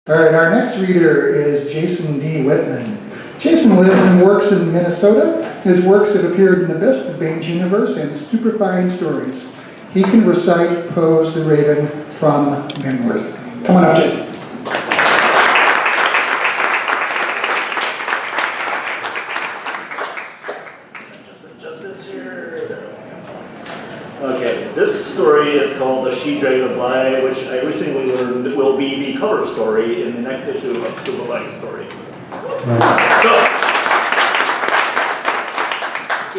All right, our next reader is Jason D Wittman. Jason lives and works in Minnesota. His works have appeared in the Best of Baen's Universe and Stupefying Stories. He can recite Poe's The Raven from memory. Come on up, Jason. Just this here. Okay, this story is called The She-Dragon Fly, which I recently learned will be the cover story in the next issue of Stupefying Stories. So,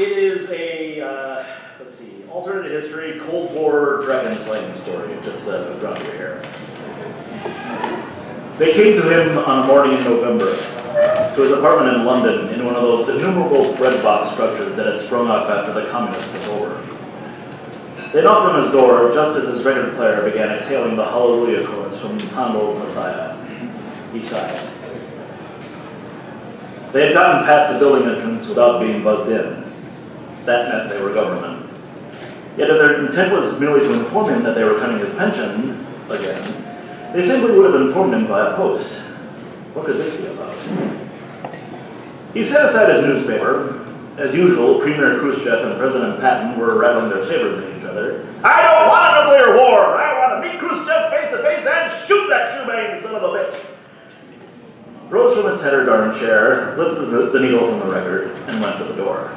it is a, alternate history, Cold War dragon slaying story, just to drop your hair. They came to him on a morning in November, to his apartment in London, in one of those innumerable bread box structures that had sprung up after the communists took over. They knocked on his door just as his record player began exhaling the Hallelujah chorus from Handel's Messiah. He sighed. They had gotten past the building entrance without being buzzed in. That meant they were government. Yet if their intent was merely to inform him that they were cutting his pension again, they simply would have informed him via post. What could this be about? He set aside his newspaper. As usual, Premier Khrushchev and President Patton were rattling their sabers at each other. I don't want a nuclear war! I want to meet Khrushchev face to face and shoot that shoebane son of a bitch! Rose from his tattered armchair, lifted the needle from the record, and went to the door.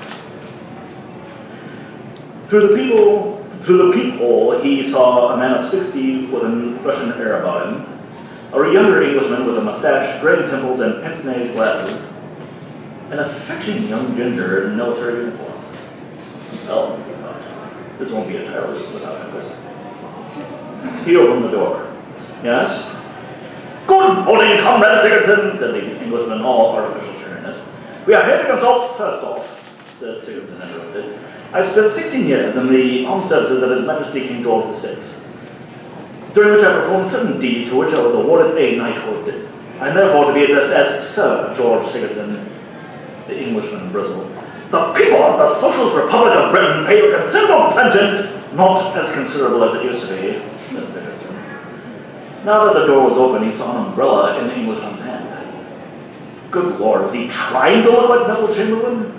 Through the peephole, he saw a man of 60 with a Russian air about him, a younger Englishman with a mustache, gray temples, and pince-nez glasses, an affectionate young ginger in military uniform. Well, he thought, this won't be entirely without interest. He opened the door. Yes? Good morning, Comrade Sigurdsson, said the Englishman, all artificial cheeriness. We are here to consult. First off, said Sigurdsson, interrupted. I spent 16 years in the armed services of His Majesty King George VI, during which I performed certain deeds for which I was awarded a knighthood. I am therefore to be addressed as Sir George Sigurdsson. The Englishman bristled. The people of the Socialist Republic of Britain pay a considerable pension, not as considerable as it used to be, said Sigurdsson. Now that the door was open, he saw an umbrella in the Englishman's hand. Good Lord, was he trying to look like Neville Chamberlain?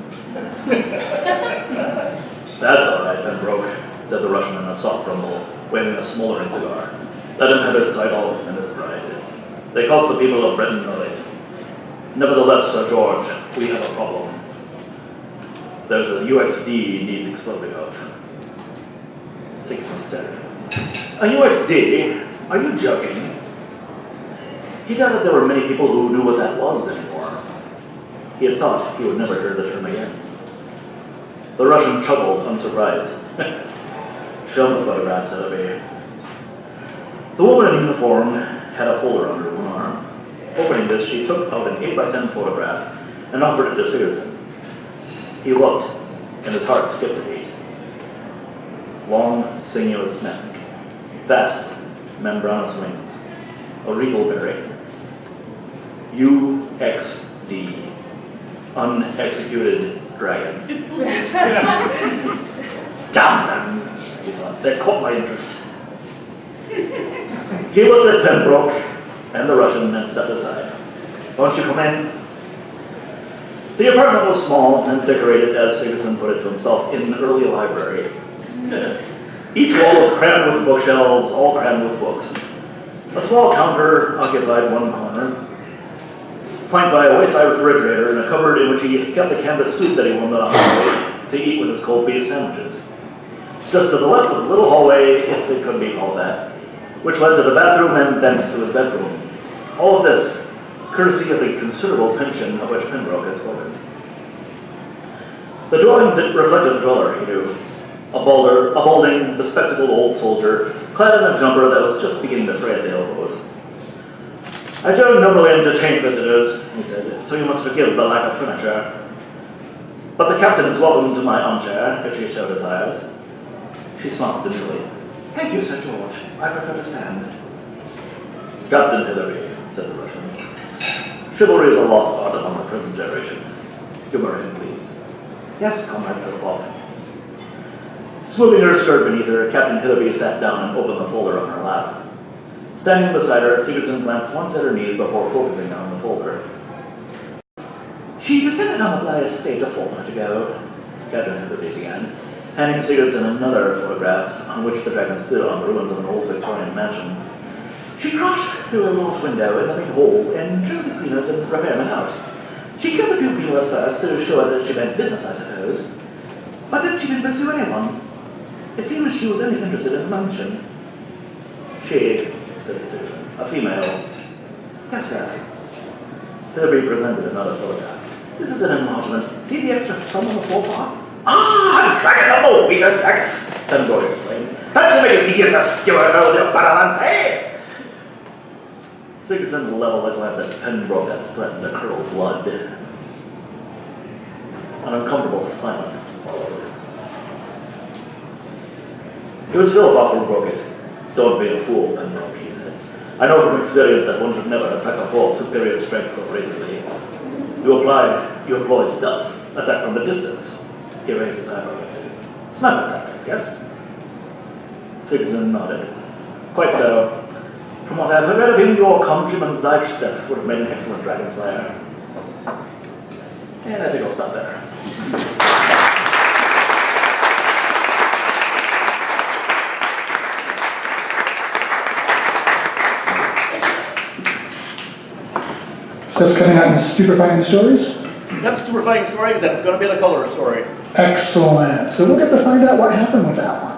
That's all right, Pembroke, said the Russian in a soft rumble, waving a smoldering cigar. Let him have his title and his pride. They cost the people of Britain nothing. Nevertheless, Sir George, we have a problem. There's a UXD needs exposing of. Sigmund stared. A UXD? Are you joking? He doubted there were many people who knew what that was anymore. He had thought he would never hear the term again. The Russian chuckled, unsurprised. Show him the photographs, said Abe. The woman in uniform had a folder under one arm. Opening this, she took out an 8x10 photograph and offered it to Sigurdsson. He looked, and his heart skipped a beat. Long, sinuous neck, vast, membranous wings, a regal berry. UXD, unexecuted dragon. Damn them, he thought. They caught my interest. He looked at Pembroke and the Russian and stepped aside. Won't you come in? The apartment was small and decorated, as Sigurdsson put it to himself, in an early library. Each wall was crammed with bookshelves, all crammed with books. A small counter occupied one corner, flanked by a wayside refrigerator and a cupboard in which he kept the cans of soup that he warmed on to eat with his cold beef sandwiches. Just to the left was a little hallway, if it could be called that, which led to the bathroom and thence to his bedroom. All of this, courtesy of the considerable pension of which Pembroke has spoken. The dwelling reflected the dweller, he knew. A balding, bespectacled old soldier, clad in a jumper that was just beginning to fray at the elbows. I don't normally entertain visitors, he said, so you must forgive the lack of furniture. But the captain is welcome to my armchair, if she showed his eyes. She smiled demurely. Thank you, Sir George. I prefer to stand. Captain Hillary, said the Russian. Chivalry is a lost art among the present generation. Humor him, please. Yes, Comrade Philipov. Smoothing her skirt beneath her, Captain Hillary sat down and opened the folder on her lap. Standing beside her, Sigurdsson glanced once at her knees before focusing on the folder. She descended on the Bly estate a fortnight ago, Captain Heatherby began, handing Sigurdsson another photograph on which the dragon stood on the ruins of an old Victorian mansion. She crashed through a large window in the main hall and drove the cleaners and repairmen out. She killed a few people at first to show that she meant business, I suppose. But then she didn't pursue anyone. It seems she was only interested in the mansion. She, said Sigurdsson, a female. Yes, sir. Heatherby presented another photograph. This is an enlargement. See the extra thumb on the forepart? Ah, dragon of the weaker sex, Pembroke explained. That should make it easier to skewer her with your battle faith. Sigurdsson leveled a glance at Pembroke that threatened to curdle blood. An uncomfortable silence followed. It was Philip who broke it. Don't be a fool, Pembroke, he said. I know from experience that one should never attack a foe of superior strength so brazenly. You employ stealth, attack from the distance. He raised his eyebrows at Sigurdsson. Sniper tactics, yes? Sigurdsson nodded. Quite so. From what I've heard of him, your countryman Zajcev would have made an excellent dragon slayer. And I think I'll stop there. So that's coming out in Stupefying Stories? Yep, Stupefying Stories, and it's going to be the color story. Excellent. So we'll get to find out what happened with that one.